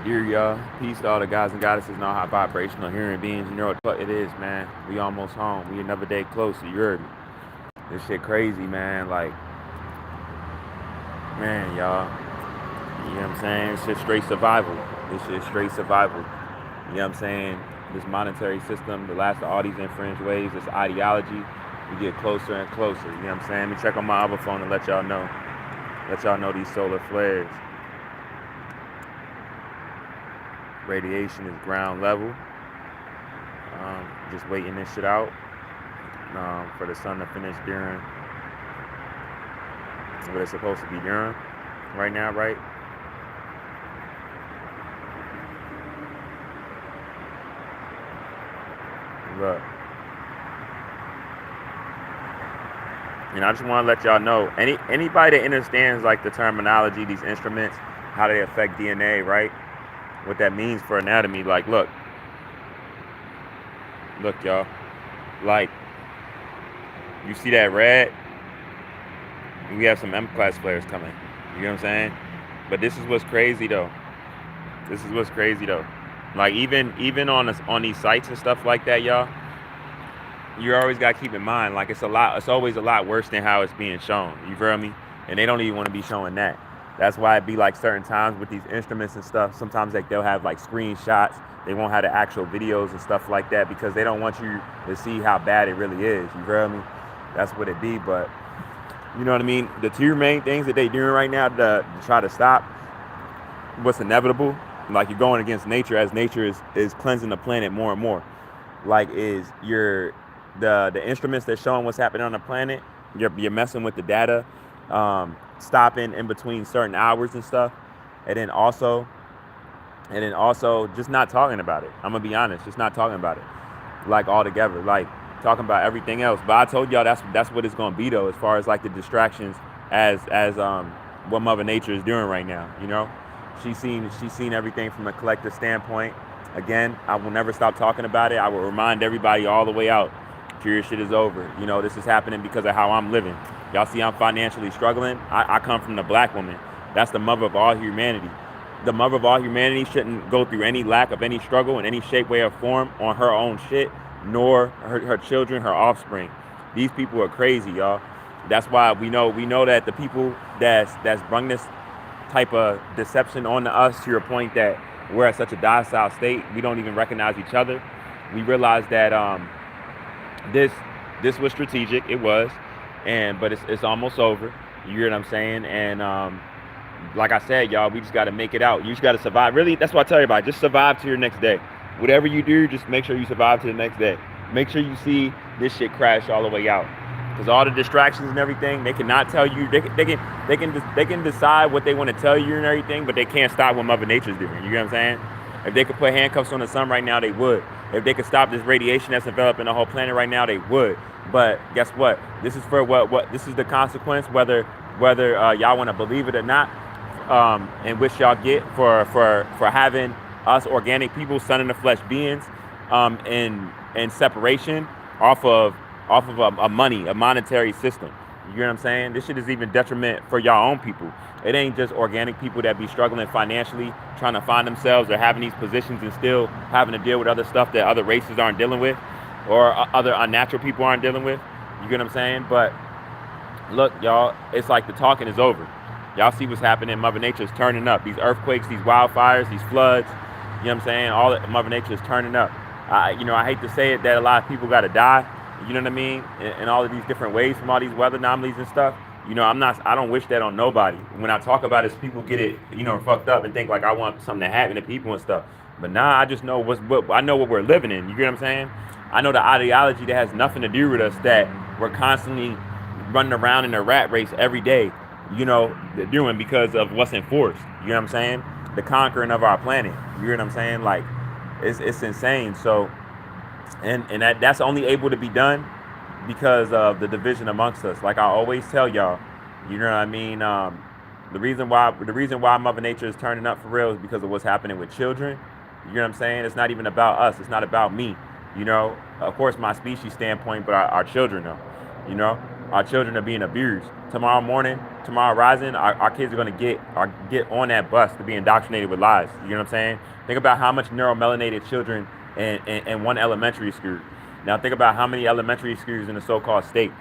Dear y'all, peace to all the guys and goddesses and all high vibrational human beings. You know what it is, man. We almost home. We another day closer. You heard me. This shit crazy, man. Like, man, y'all. You know what I'm saying? This shit straight survival. This shit straight survival. You know what I'm saying? This monetary system, the last of all these infringed ways, this ideology, we get closer and closer. You know what I'm saying? Let me check on my other phone and let y'all know. Let y'all know these solar flares. Radiation is ground level. Just waiting this shit out for the sun to finish during what it's supposed to be during right now, right? Look. And I just want to let y'all know, anybody that understands like the terminology, these instruments, how they affect DNA, right? What that means for anatomy, like look y'all, like you see that red, we have some M-class flares coming, you know what I'm saying? But this is what's crazy though, like even on these sites and stuff like that, y'all, you always got to keep in mind, like it's always a lot worse than how it's being shown, you feel me? And they don't even want to be showing that. That's why it be like certain times with these instruments and stuff, sometimes like they'll have like screenshots. They won't have the actual videos and stuff like that because they don't want you to see how bad it really is. You feel me? That's what it be. But you know what I mean? The two main things that they doing right now to try to stop what's inevitable, like you're going against nature as nature is cleansing the planet more and more. Like is the instruments that's showing what's happening on the planet, you're messing with the data. Stopping in between certain hours and stuff, and then also just not talking about it. I'm gonna be honest, just not talking about it, like altogether, like talking about everything else. But I told y'all that's what it's gonna be though, as far as like the distractions, as what Mother Nature is doing right now. You know, she's seen everything from a collective standpoint. Again, I will never stop talking about it. I will remind everybody all the way out. Period shit is over. You know, this is happening because of how I'm living. Y'all see I'm financially struggling. I come from the black woman. That's the mother of all humanity. The mother of all humanity shouldn't go through any lack of any struggle in any shape, way, or form on her own shit, nor her children, her offspring. These people are crazy, y'all. That's why we know that the people that's brought this type of deception onto us, to your point that we're at such a docile state, we don't even recognize each other. We realize that this was strategic. It was. But it's almost over. You hear what I'm saying? And like I said, y'all, we just got to make it out. You just got to survive. Really, that's what I tell everybody. Just survive to your next day. Whatever you do, just make sure you survive to the next day. Make sure you see this shit crash all the way out. Because all the distractions and everything, they cannot tell you. They can decide what they want to tell you and everything, but they can't stop what Mother Nature's doing. You know what I'm saying? If they could put handcuffs on the sun right now, they would. If they could stop this radiation that's developing the whole planet right now, they would. But guess what? This is for what this is the consequence, whether y'all want to believe it or not, and which y'all get for having us organic people, son in the flesh beings, in separation off of a monetary system. You know what I'm saying? This shit is even detriment for y'all own people. It ain't just organic people that be struggling financially, trying to find themselves or having these positions and still having to deal with other stuff that other races aren't dealing with, or other unnatural people aren't dealing with. You get what I'm saying? But look, y'all, it's like the talking is over. Y'all see what's happening. Mother Nature is turning up. These earthquakes, these wildfires, these floods, you know what I'm saying? All that Mother Nature is turning up. I hate to say it that a lot of people got to die, you know what I mean? In all of these different ways from all these weather anomalies and stuff. You know, I don't wish that on nobody. When I talk about it, people get it, fucked up and think like I want something to happen to people and stuff. But nah, I just know I know what we're living in. You get what I'm saying? I know the ideology that has nothing to do with us, that we're constantly running around in a rat race every day, doing because of what's enforced. You know what I'm saying? The conquering of our planet. You know what I'm saying? Like, it's insane. So, and that's only able to be done because of the division amongst us. Like I always tell y'all, you know what I mean? The reason why Mother Nature is turning up for real is because of what's happening with children. You know what I'm saying? It's not even about us. It's not about me. Of course, my species standpoint, but our children, though. Our children are being abused. Tomorrow morning, tomorrow rising, our kids are going to get on that bus to be indoctrinated with lies. You know what I'm saying? Think about how much neuromelanated children in one elementary school. Now think about how many elementary schools in the so-called state.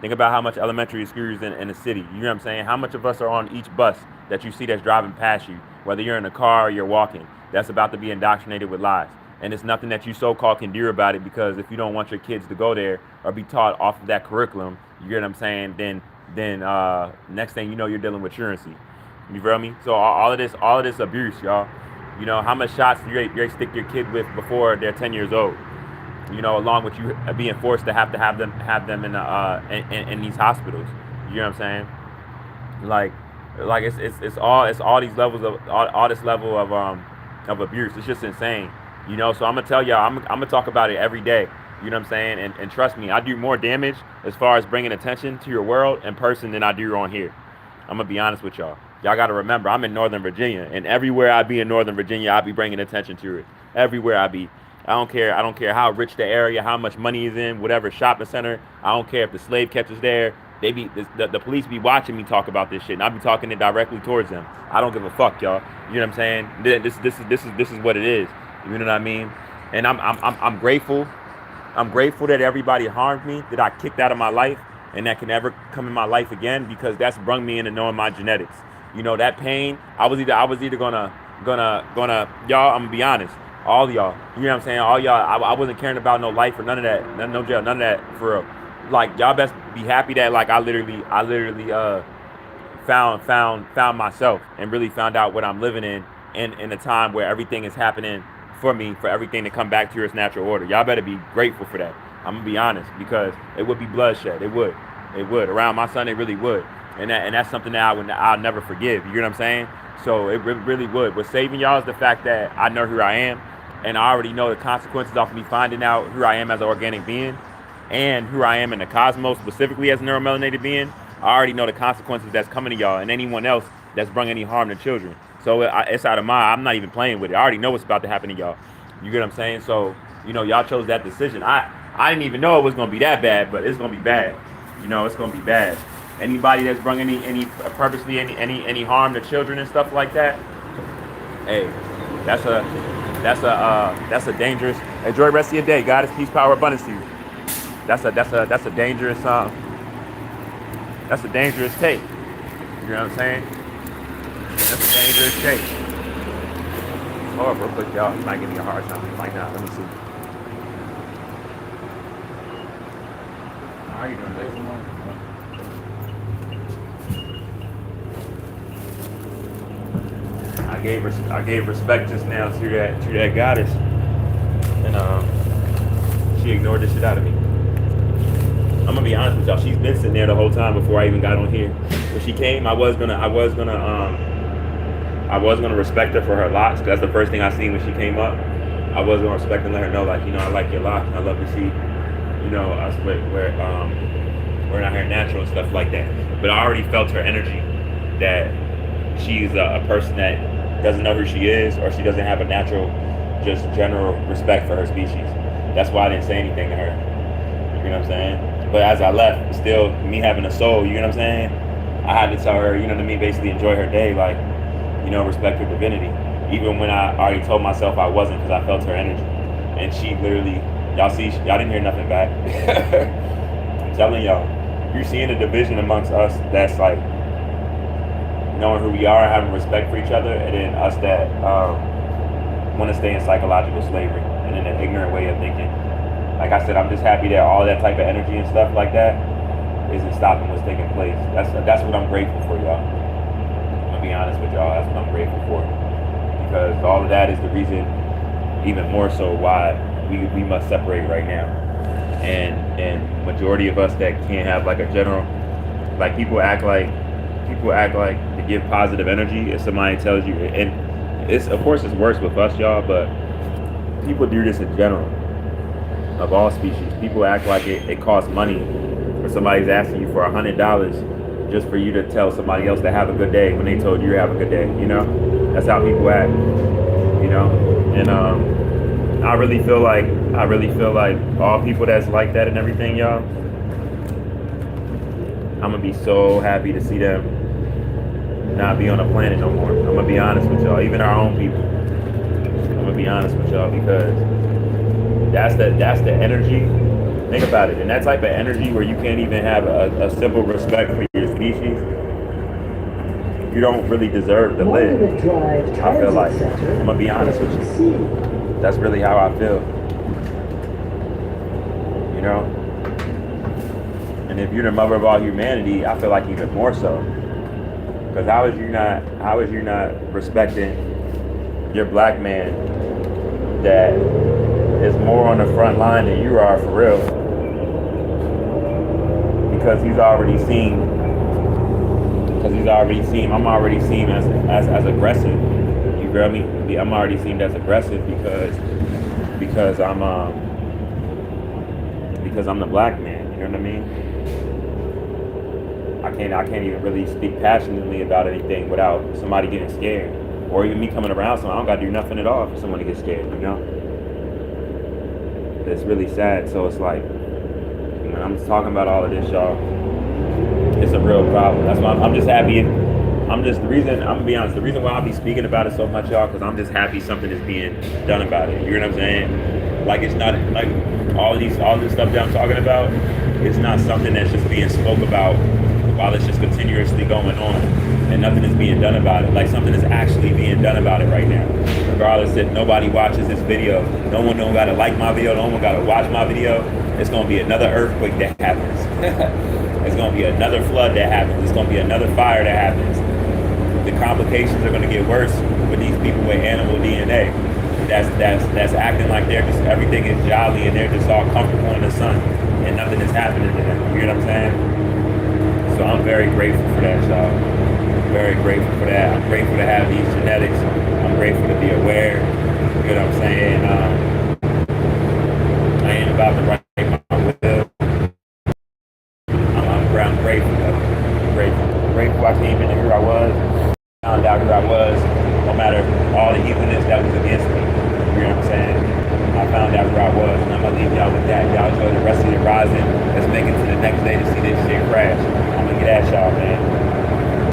Think about how much elementary schools in the city. You know what I'm saying? How much of us are on each bus that you see that's driving past you, whether you're in a car or you're walking, that's about to be indoctrinated with lies. And it's nothing that you so-called can do about it, because if you don't want your kids to go there or be taught off of that curriculum, you get what I'm saying, then next thing you know, you're dealing with truancy. You feel me? So all of this abuse, y'all. You know, how much shots do you stick your kid with before they're 10 years old? You know, along with you being forced to have them in these hospitals. You know what I'm saying? Like it's all these levels of all this level of abuse. It's just insane. You know, so I'm gonna tell y'all, I'm gonna talk about it every day. You know what I'm saying? And trust me, I do more damage as far as bringing attention to your world in person than I do on here. I'm gonna be honest with y'all. Y'all gotta remember, I'm in Northern Virginia, and everywhere I be in Northern Virginia, I be bringing attention to it. Everywhere I be. I don't care how rich the area, how much money is in whatever shopping center. I don't care if the slave catcher's there. The police be watching me talk about this shit, and I be talking it directly towards them. I don't give a fuck, y'all. You know what I'm saying? This is what it is. You know what I mean? And I'm grateful. I'm grateful that everybody harmed me, that I kicked out of my life, and that can never come in my life again, because that's brung me into knowing my genetics. You know, that pain. I was either gonna y'all. I'm gonna be honest. All of y'all, you know what I'm saying? All y'all, I wasn't caring about no life or none of that, no jail, none of that for real. Like, y'all best be happy that like I literally found myself and really found out what I'm living in a time where everything is happening for me, for everything to come back to its natural order. Y'all better be grateful for that. I'm gonna be honest, because it would be bloodshed. It would around my son. It really would, and that's something that I'll never forgive. You know what I'm saying? So it really would. What's saving y'all is the fact that I know who I am. And I already know the consequences of me finding out who I am as an organic being and who I am in the cosmos, specifically as a neuromelanated being. I already know the consequences that's coming to y'all and anyone else that's bringing any harm to children. So it's out of mind. I'm not even playing with it. I already know what's about to happen to y'all. You get what I'm saying? So, you know, y'all chose that decision. I didn't even know it was going to be that bad, but it's going to be bad. You know, it's going to be bad. Anybody that's bringing any purposely any harm to children and stuff like that, hey, that's a dangerous. Enjoy the rest of your day. God is peace, power, abundance to you. That's a dangerous take. You know what I'm saying? That's a dangerous take. Hold up real quick, y'all. He might give me a hard time right now. Let me see. How are you doing today? I gave respect just now to that goddess, and she ignored the shit out of me. I'm gonna be honest with y'all. She's been sitting there the whole time before I even got on here. When she came, I was gonna respect her for her locks. 'Cause that's the first thing I seen when she came up. I was gonna respect and let her know, like, you know, I like your locks. I love to see, you know, us we're not hair natural and stuff like that. But I already felt her energy that she's a person that doesn't know who she is, or she doesn't have a natural, just general respect for her species. That's why I didn't say anything to her. You know what I'm saying? But as I left, still me having a soul, you know what I'm saying? I had to tell her, you know what I mean, basically enjoy her day, like, you know, respect her divinity. Even when I already told myself I wasn't, because I felt her energy. And she literally, y'all didn't hear nothing back. I'm telling y'all, you're seeing a division amongst us that's like, knowing who we are, having respect for each other, and then us that want to stay in psychological slavery and in an ignorant way of thinking. Like I said, I'm just happy that all that type of energy and stuff like that isn't stopping what's taking place. That's what I'm grateful for, y'all. I'm gonna be honest with y'all. That's what I'm grateful for, because all of that is the reason, even more so, why we must separate right now. And majority of us that can't have like a general, like people act like to give positive energy if somebody tells you, and it's, of course it's worse with us, y'all, but people do this in general, of all species. People act like it costs money for somebody's asking you for $100 just for you to tell somebody else to have a good day when they told you to have a good day, you know? That's how people act, you know? And I really feel like all people that's like that and everything, y'all, I'm gonna be so happy to see them not be on the planet no more. I'm gonna be honest with y'all, even our own people. I'm gonna be honest with y'all because that's the energy. Think about it, and that type of energy where you can't even have a simple respect for your species, you don't really deserve to live. I feel like I'm gonna be honest with you. That's really how I feel. You know, and if you're the mother of all humanity, I feel like even more so. Because how is you not respecting your black man that is more on the front line than you are for real? Because he's already seen. I'm already seen as aggressive. You feel me? I'm already seen as aggressive because I'm the black man. You know what I mean? I can't even really speak passionately about anything without somebody getting scared, or even me coming around. So I don't gotta do nothing at all for someone to get scared. You know, it's really sad. So it's like, when I'm talking about all of this, y'all, it's a real problem. That's why I'm just happy. I'm gonna be honest. The reason why I'll be speaking about it so much, y'all, because I'm just happy something is being done about it. You know what I'm saying? Like, it's not like all this stuff that I'm talking about. It's not something that's just being spoke about while it's just continuously going on and nothing is being done about it. Like, something is actually being done about it right now. Regardless if nobody watches this video, no one don't gotta like my video, no one gotta watch my video. It's gonna be another earthquake that happens. It's gonna be another flood that happens. It's gonna be another fire that happens. The complications are gonna get worse with these people with animal DNA. That's acting like they're just, everything is jolly and they're just all comfortable in the sun and nothing is happening to them. You know what I'm saying? So I'm very grateful for that, y'all. Very grateful for that. I'm grateful to have these genetics. I'm grateful to be aware. You know what I'm saying? I ain't about to write my will. I'm grateful. Grateful I came into who I was. Found out who I was. No matter all the evilness that was against me. You know what I'm saying? I found out who I was, and I'm gonna leave y'all with that. Y'all enjoy the rest of your rising. Let's make it to the next day to see this shit crash. I'm gonna get at y'all, man.